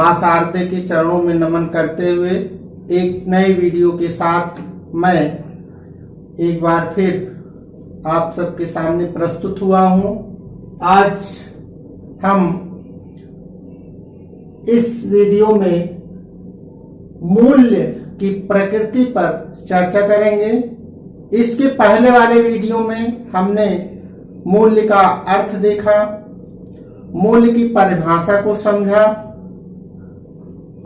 मां शारदे के चरणों में नमन करते हुए एक नए वीडियो के साथ मैं एक बार फिर आप सबके सामने प्रस्तुत हुआ हूं। आज हम इस वीडियो में मूल्य की प्रकृति पर चर्चा करेंगे। इसके पहले वाले वीडियो में हमने मूल्य का अर्थ देखा, मूल्य की परिभाषा को समझा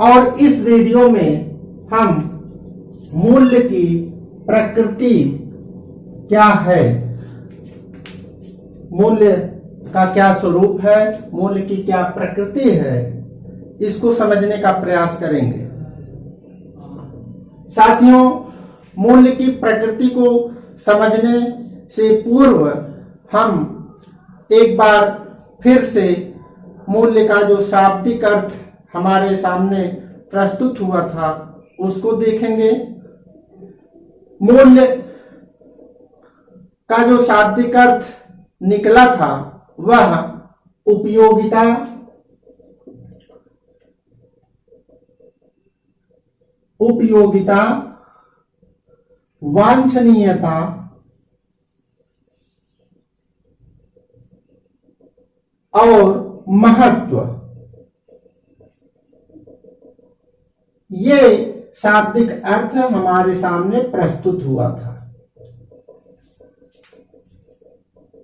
और इस वीडियो में हम मूल्य की प्रकृति क्या है, मूल्य का क्या स्वरूप है, मूल्य की क्या प्रकृति है, इसको समझने का प्रयास करेंगे। साथियों, मूल्य की प्रकृति को समझने से पूर्व हम एक बार फिर से मूल्य का जो शाब्दिक अर्थ हमारे सामने प्रस्तुत हुआ था उसको देखेंगे। मूल्य का जो शाब्दिक अर्थ निकला था वह उपयोगिता, वांछनीयता, और महत्व, ये शाब्दिक अर्थ हमारे सामने प्रस्तुत हुआ था।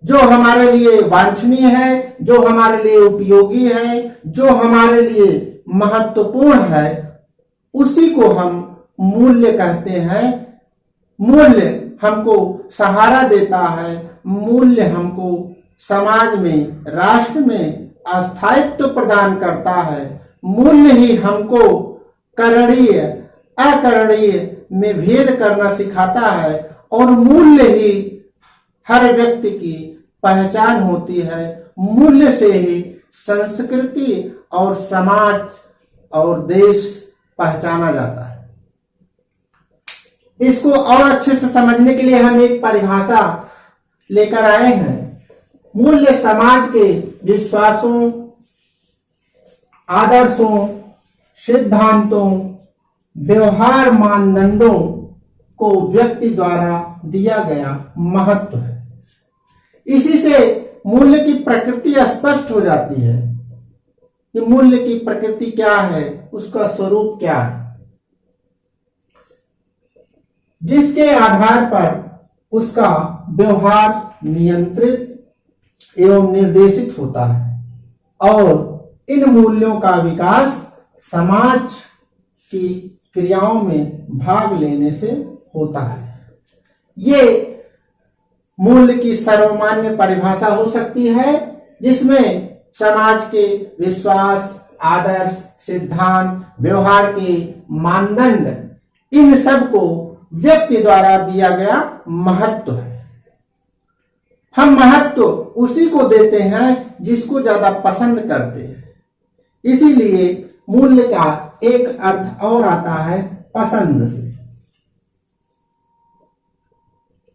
जो हमारे लिए वांछनीय है, जो हमारे लिए उपयोगी है, जो हमारे लिए महत्वपूर्ण है, उसी को हम मूल्य कहते हैं। मूल्य हमको सहारा देता है, मूल्य हमको समाज में, राष्ट्र में स्थायित्व प्रदान करता है। मूल्य ही हमको करणीय अकरणीय में भेद करना सिखाता है और मूल्य ही हर व्यक्ति की पहचान होती है। मूल्य से ही संस्कृति और समाज और देश पहचाना जाता है। इसको और अच्छे से समझने के लिए हम एक परिभाषा लेकर आए हैं। मूल्य समाज के विश्वासों, आदर्शों, सिद्धांतों, व्यवहार मानदंडों को व्यक्ति द्वारा दिया गया महत्व है। इसी से मूल्य की प्रकृति स्पष्ट हो जाती है कि मूल्य की प्रकृति क्या है, उसका स्वरूप क्या है, जिसके आधार पर उसका व्यवहार नियंत्रित एवं निर्देशित होता है और इन मूल्यों का विकास समाज की क्रियाओं में भाग लेने से होता है। ये मूल्य की सर्वमान्य परिभाषा हो सकती है, जिसमें समाज के विश्वास, आदर्श, सिद्धांत, व्यवहार के मानदंड, इन सब को व्यक्ति द्वारा दिया गया महत्व है। हम महत्व उसी को देते हैं जिसको ज्यादा पसंद करते हैं। इसीलिए मूल्य का एक अर्थ और आता है पसंद से।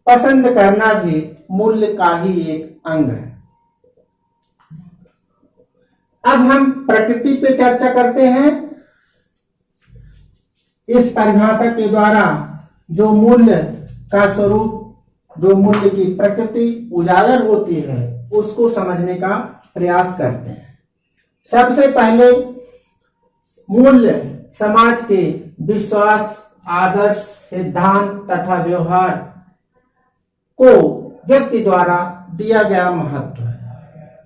पसंद करना भी मूल्य का ही एक अंग है। अब हम प्रकृति पे चर्चा करते हैं। इस परिभाषा के द्वारा जो मूल्य का स्वरूप, जो मूल्य की प्रकृति उजागर होती है, उसको समझने का प्रयास करते हैं। सबसे पहले मूल्य समाज के विश्वास, आदर्श, सिद्धांत तथा व्यवहार को व्यक्ति द्वारा दिया गया महत्व है।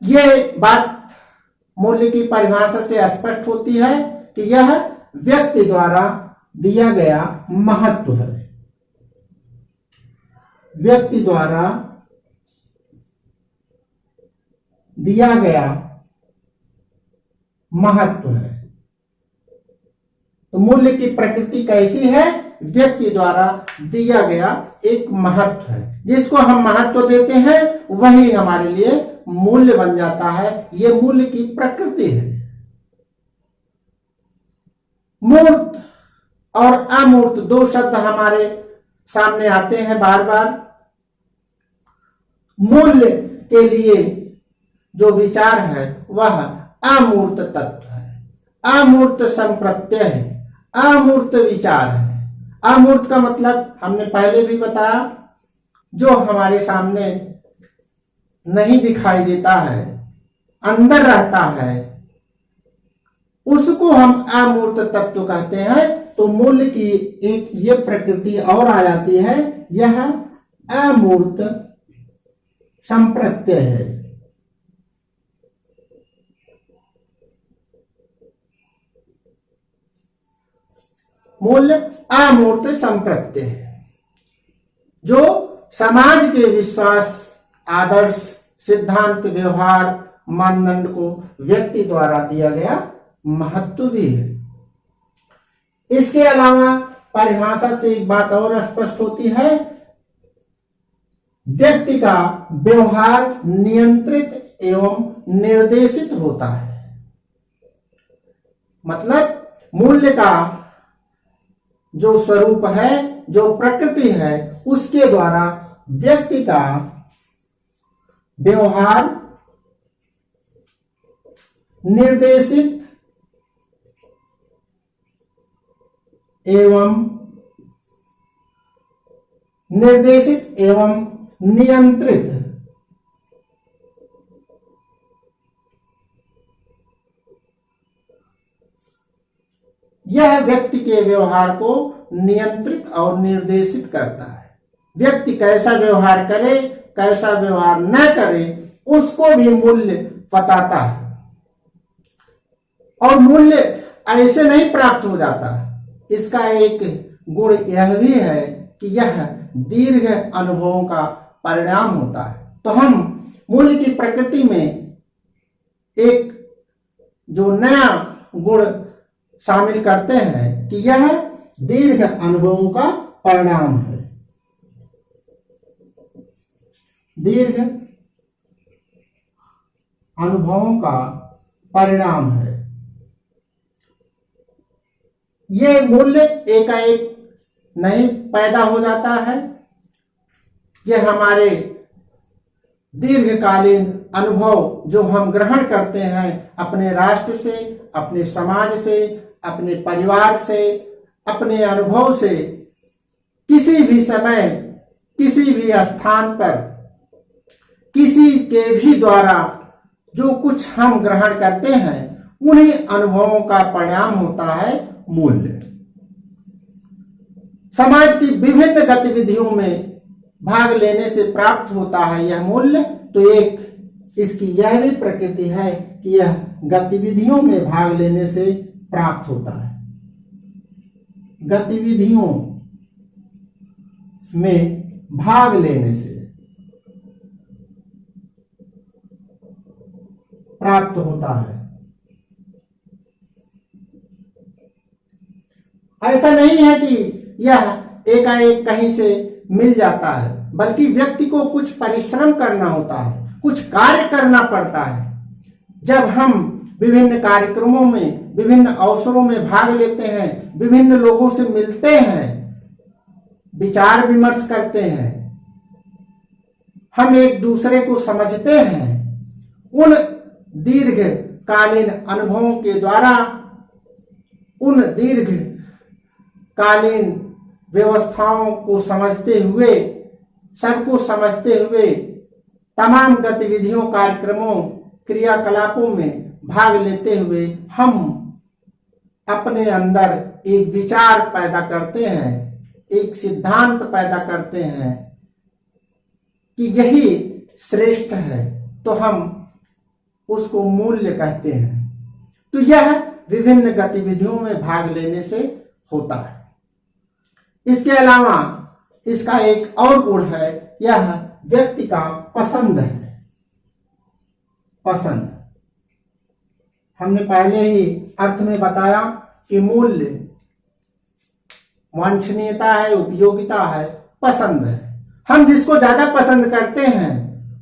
ये बात मूल्य की परिभाषा से स्पष्ट होती है कि यह व्यक्ति द्वारा दिया गया महत्व है। व्यक्ति द्वारा दिया गया महत्व है। तो मूल्य की प्रकृति कैसी है? व्यक्ति द्वारा दिया गया एक महत्व है। जिसको हम महत्व देते हैं वही हमारे लिए मूल्य बन जाता है। ये मूल्य की प्रकृति है। मूर्त और अमूर्त दो शब्द हमारे सामने आते हैं बार बार। मूल्य के लिए जो विचार है वह अमूर्त तत्व है। अमूर्त संप्रत्यय है, अमूर्त विचार है। अमूर्त का मतलब हमने पहले भी बताया, जो हमारे सामने नहीं दिखाई देता है, अंदर रहता है, उसको हम अमूर्त तत्व कहते हैं। तो मूल्य की एक ये प्रकृति और आ जाती है, यह अमूर्त संप्रत्यय है। मूल्य अमूर्त संप्रत्यय है, जो समाज के विश्वास, आदर्श, सिद्धांत, व्यवहार, मानदंड को व्यक्ति द्वारा दिया गया महत्व भी है। इसके अलावा परिभाषा से एक बात और स्पष्ट होती है, व्यक्ति का व्यवहार नियंत्रित एवं निर्देशित होता है। मतलब मूल्य का जो स्वरूप है, जो प्रकृति है, उसके द्वारा व्यक्ति का व्यवहार निर्देशित एवं नियंत्रित यह व्यक्ति के व्यवहार को नियंत्रित और निर्देशित करता है। व्यक्ति कैसा व्यवहार करे, कैसा व्यवहार न करे, उसको भी मूल्य बताता है। और मूल्य ऐसे नहीं प्राप्त हो जाता। इसका एक गुण यह भी है कि यह दीर्घ अनुभवों का परिणाम होता है। तो हम मूल्य की प्रकृति में एक जो नया गुण शामिल करते हैं कि यह दीर्घ अनुभवों का परिणाम है। दीर्घ अनुभवों का परिणाम है। ये मूल्य एकाएक नहीं पैदा हो जाता है, यह हमारे दीर्घकालीन अनुभव जो हम ग्रहण करते हैं अपने राष्ट्र से, अपने समाज से, अपने परिवार से, अपने अनुभव से, किसी भी समय, किसी भी स्थान पर, किसी के भी द्वारा जो कुछ हम ग्रहण करते हैं, उन्हीं अनुभवों का परिणाम होता है मूल्य। समाज की विभिन्न गतिविधियों में भाग लेने से प्राप्त होता है यह मूल्य। तो एक इसकी यह भी प्रकृति है कि यह गतिविधियों में भाग लेने से प्राप्त होता है। गतिविधियों में भाग लेने से प्राप्त होता है। ऐसा नहीं है कि यह एकाएक कहीं से मिल जाता है, बल्कि व्यक्ति को कुछ परिश्रम करना होता है, कुछ कार्य करना पड़ता है। जब हम विभिन्न कार्यक्रमों में, विभिन्न अवसरों में भाग लेते हैं, विभिन्न लोगों से मिलते हैं, विचार विमर्श करते हैं, हम एक दूसरे को समझते हैं, उन दीर्घकालीन अनुभवों के द्वारा, उन दीर्घकालीन व्यवस्थाओं को समझते हुए, सबको समझते हुए, तमाम गतिविधियों, कार्यक्रमों, क्रियाकलापों में भाग लेते हुए हम अपने अंदर एक विचार पैदा करते हैं, एक सिद्धांत पैदा करते हैं कि यही श्रेष्ठ है, तो हम उसको मूल्य कहते हैं। तो यह विभिन्न गतिविधियों में भाग लेने से होता है। इसके अलावा इसका एक और गुण है, यह व्यक्ति का पसंद है। पसंद हमने पहले ही अर्थ में बताया कि मूल्य वांछनीयता है, उपयोगिता है, पसंद है। हम जिसको ज्यादा पसंद करते हैं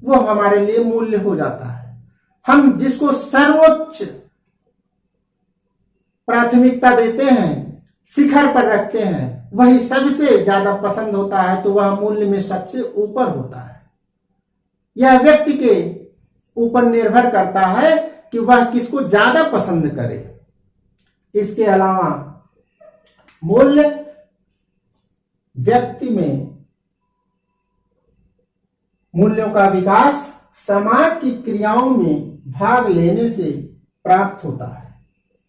वो हमारे लिए मूल्य हो जाता है। हम जिसको सर्वोच्च प्राथमिकता देते हैं, शिखर पर रखते हैं, वही सबसे ज्यादा पसंद होता है, तो वह मूल्य में सबसे ऊपर होता है। यह व्यक्ति के ऊपर निर्भर करता है कि वह किसको ज्यादा पसंद करे। इसके अलावा मूल्य व्यक्ति में मूल्यों का विकास समाज की क्रियाओं में भाग लेने से प्राप्त होता है,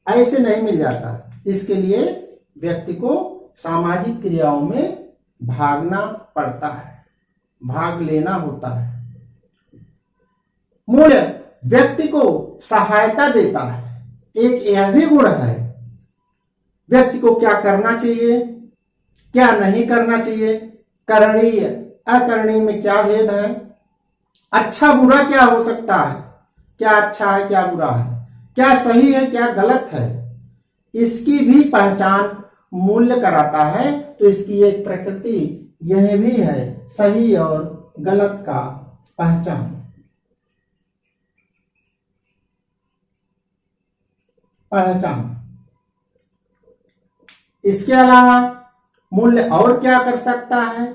ऐसे नहीं मिल जाता। इसके लिए व्यक्ति को सामाजिक क्रियाओं में भागना पड़ता है, भाग लेना होता है। मूल्य व्यक्ति को सहायता देता है। एक यह भी गुण है, व्यक्ति को क्या करना चाहिए, क्या नहीं करना चाहिए, करणीय अकरणीय में क्या भेद है, अच्छा बुरा क्या हो सकता है, क्या अच्छा है क्या बुरा है, क्या सही है क्या गलत है, इसकी भी पहचान मूल्य कराता है। तो इसकी एक प्रकृति यह भी है, सही और गलत का पहचान। इसके अलावा मूल्य और क्या कर सकता है,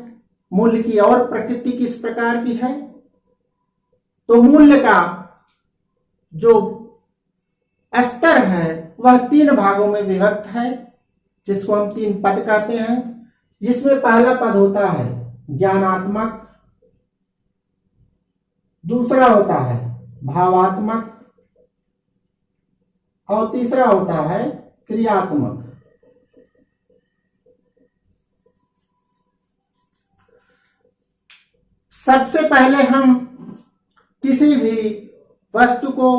मूल्य की और प्रकृति किस प्रकार की है। तो मूल्य का जो स्तर है वह 3 भागों में विभक्त है, जिसको हम 3 पद कहते हैं। जिसमें पहला पद होता है ज्ञानात्मक, दूसरा होता है भावात्मक और तीसरा होता है क्रियात्मक। सबसे पहले हम किसी भी वस्तु को,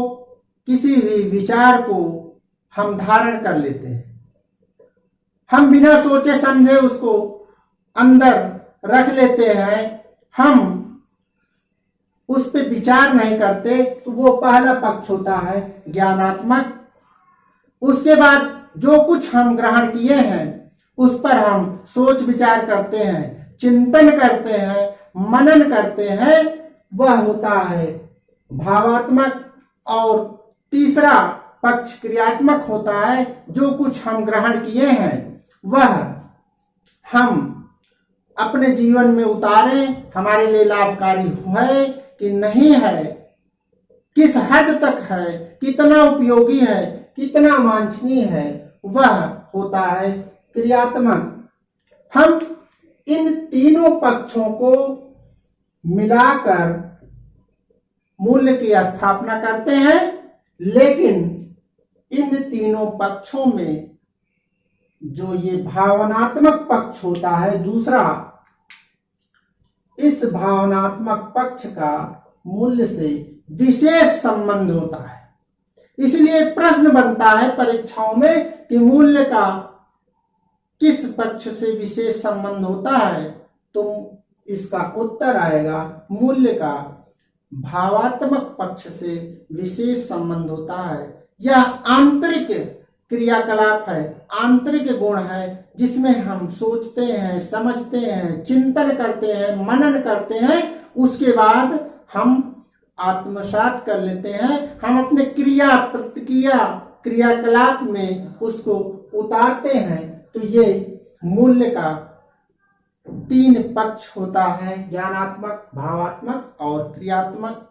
किसी भी विचार को हम धारण कर लेते हैं। हम बिना सोचे समझे उसको अंदर रख लेते हैं, हम उस पे विचार नहीं करते। तो वो पहला पक्ष होता है ज्ञानात्मक। उसके बाद जो कुछ हम ग्रहण किए हैं उस पर हम सोच विचार करते हैं, चिंतन करते हैं, मनन करते हैं, वह होता है भावात्मक। और तीसरा पक्ष क्रियात्मक होता है, जो कुछ हम ग्रहण किए हैं वह हम अपने जीवन में उतारें, हमारे लिए लाभकारी है कि नहीं है, किस हद तक है, कितना उपयोगी है, कितना वांछनीय है, वह होता है क्रियात्मक। हम इन तीनों पक्षों को मिलाकर मूल्य की स्थापना करते हैं। लेकिन इन तीनों पक्षों में जो ये भावनात्मक पक्ष होता है दूसरा, इस भावनात्मक पक्ष का मूल्य से विशेष संबंध होता है। इसलिए प्रश्न बनता है परीक्षाओं में कि मूल्य का किस पक्ष से विशेष संबंध होता है। तो इसका उत्तर आएगा मूल्य का भावात्मक पक्ष से विशेष संबंध होता है। यह आंतरिक क्रियाकलाप है, आंतरिक गुण है, जिसमें हम सोचते हैं, समझते हैं, चिंतन करते हैं, मनन करते हैं, उसके बाद हम आत्मसात कर लेते हैं, हम अपने क्रिया प्रतिक्रिया क्रियाकलाप में उसको उतारते हैं। तो ये मूल्य का 3 पक्ष होता है, ज्ञानात्मक, भावात्मक और क्रियात्मक।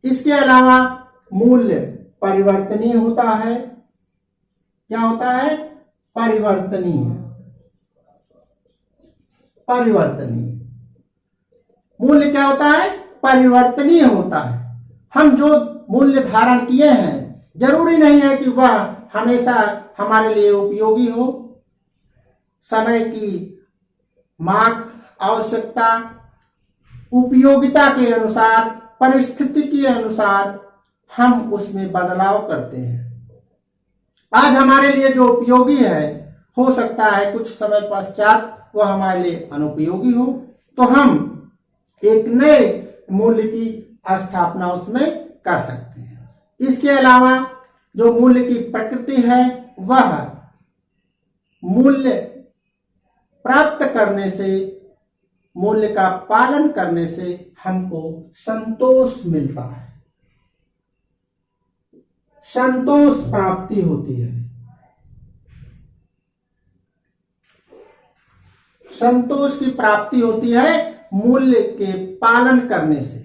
इसके अलावा मूल्य परिवर्तनीय होता है। क्या होता है? परिवर्तनीय। परिवर्तनीय मूल्य क्या होता है? परिवर्तनीय होता है। हम जो मूल्य धारण किए हैं जरूरी नहीं है कि वह हमेशा हमारे लिए उपयोगी हो। समय की मांग, आवश्यकता, उपयोगिता के अनुसार, परिस्थिति के अनुसार हम उसमें बदलाव करते हैं। आज हमारे लिए जो उपयोगी है हो सकता है कुछ समय पश्चात वह हमारे लिए अनुपयोगी हो, तो हम एक नए मूल्य की स्थापना उसमें कर सकते हैं। इसके अलावा जो मूल्य की प्रकृति है वह मूल्य प्राप्त करने से, मूल्य का पालन करने से हमको संतोष मिलता है, संतोष प्राप्ति होती है। संतोष की प्राप्ति होती है मूल्य के पालन करने से।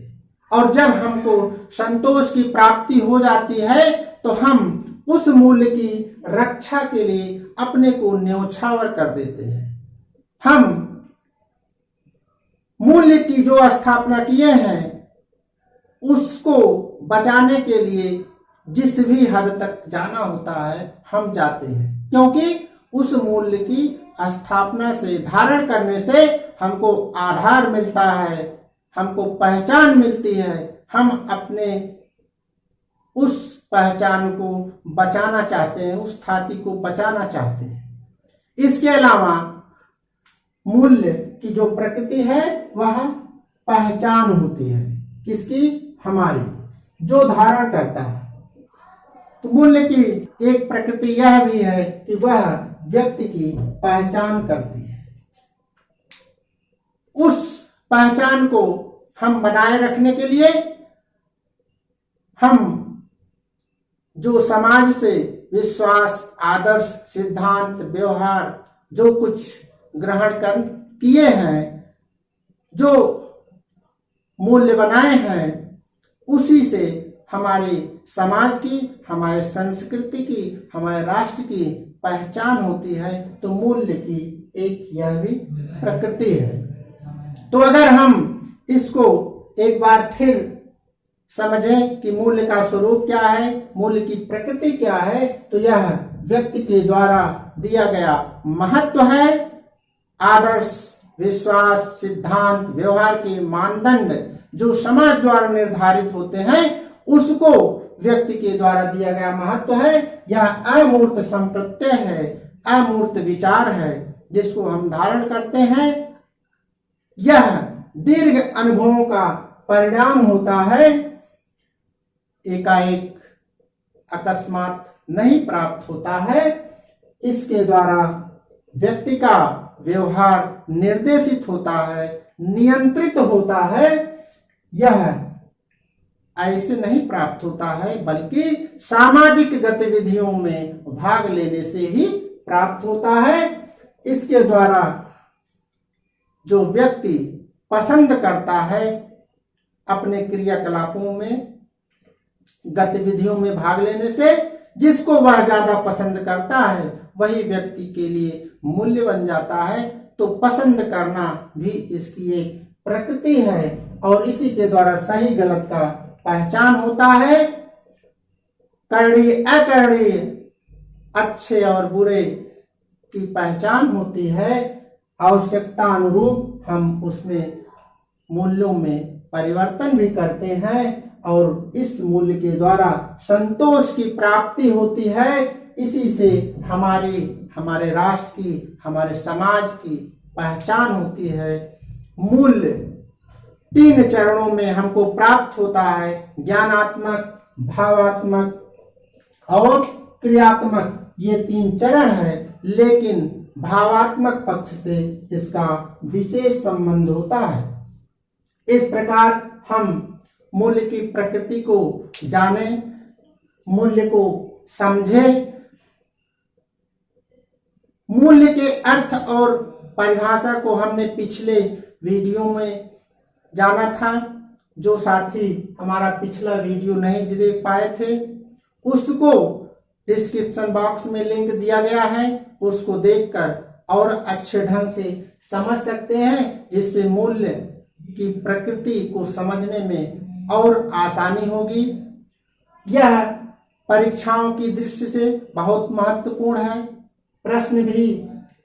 और जब हमको संतोष की प्राप्ति हो जाती है तो हम उस मूल्य की रक्षा के लिए अपने को न्यौछावर कर देते हैं। हम मूल्य की जो स्थापना किए हैं उसको बचाने के लिए जिस भी हद तक जाना होता है हम जाते हैं, क्योंकि उस मूल्य की स्थापना से, धारण करने से हमको आधार मिलता है, हमको पहचान मिलती है। हम अपने उस पहचान को बचाना चाहते हैं, उस ख्याति को बचाना चाहते हैं। इसके अलावा मूल्य की जो प्रकृति है वह पहचान होती है। किसकी? हमारी, जो धारण करता है। तो मूल्य की एक प्रकृति यह भी है कि वह व्यक्ति की पहचान करती है। उस पहचान को हम बनाए रखने के लिए हम जो समाज से विश्वास, आदर्श, सिद्धांत, व्यवहार जो कुछ ग्रहण कर किए हैं, जो मूल्य बनाए हैं, उसी से हमारे समाज की, हमारे संस्कृति की, हमारे राष्ट्र की पहचान होती है। तो मूल्य की एक यह भी प्रकृति है। तो अगर हम इसको एक बार फिर समझें कि मूल्य का स्वरूप क्या है, मूल्य की प्रकृति क्या है, तो यह व्यक्ति के द्वारा दिया गया महत्व है। आदर्श, विश्वास, सिद्धांत, व्यवहार के मानदंड जो समाज द्वारा निर्धारित होते हैं उसको व्यक्ति के द्वारा दिया गया महत्व है। यह अमूर्त संप्रत्यय है, अमूर्त विचार है जिसको हम धारण करते हैं। यह दीर्घ अनुभवों का परिणाम होता है, एकाएक अकस्मात नहीं प्राप्त होता है। इसके द्वारा व्यक्ति का व्यवहार निर्देशित होता है, नियंत्रित होता है। यह ऐसे नहीं प्राप्त होता है, बल्कि सामाजिक गतिविधियों में भाग लेने से ही प्राप्त होता है। इसके द्वारा जो व्यक्ति पसंद करता है अपने क्रियाकलापों में, गतिविधियों में भाग लेने से, जिसको वह ज्यादा पसंद करता है वही व्यक्ति के लिए मूल्य बन जाता है। तो पसंद करना भी इसकी एक प्रकृति है और इसी के द्वारा सही गलत का पहचान होता है। करणीय अकरणीय, अच्छे और बुरे की पहचान होती है। आवश्यकता अनुरूप हम उसमें मूल्यों में परिवर्तन भी करते हैं और इस मूल्य के द्वारा संतोष की प्राप्ति होती है। इसी से हमारे राष्ट्र की, हमारे समाज की पहचान होती है। मूल्य 3 चरणों में हमको प्राप्त होता है, ज्ञानात्मक, भावात्मक और क्रियात्मक। ये 3 चरण है, लेकिन भावात्मक पक्ष से इसका विशेष संबंध होता है। इस प्रकार हम मूल्य की प्रकृति को जाने, मूल्य को समझे। मूल्य के अर्थ और परिभाषा को हमने पिछले वीडियो में जाना था। जो साथी हमारा पिछला वीडियो नहीं देख पाए थे उसको डिस्क्रिप्शन बॉक्स में लिंक दिया गया है, उसको देखकर और अच्छे ढंग से समझ सकते हैं, जिससे मूल्य की प्रकृति को समझने में और आसानी होगी। यह परीक्षाओं की दृष्टि से बहुत महत्वपूर्ण है। प्रश्न भी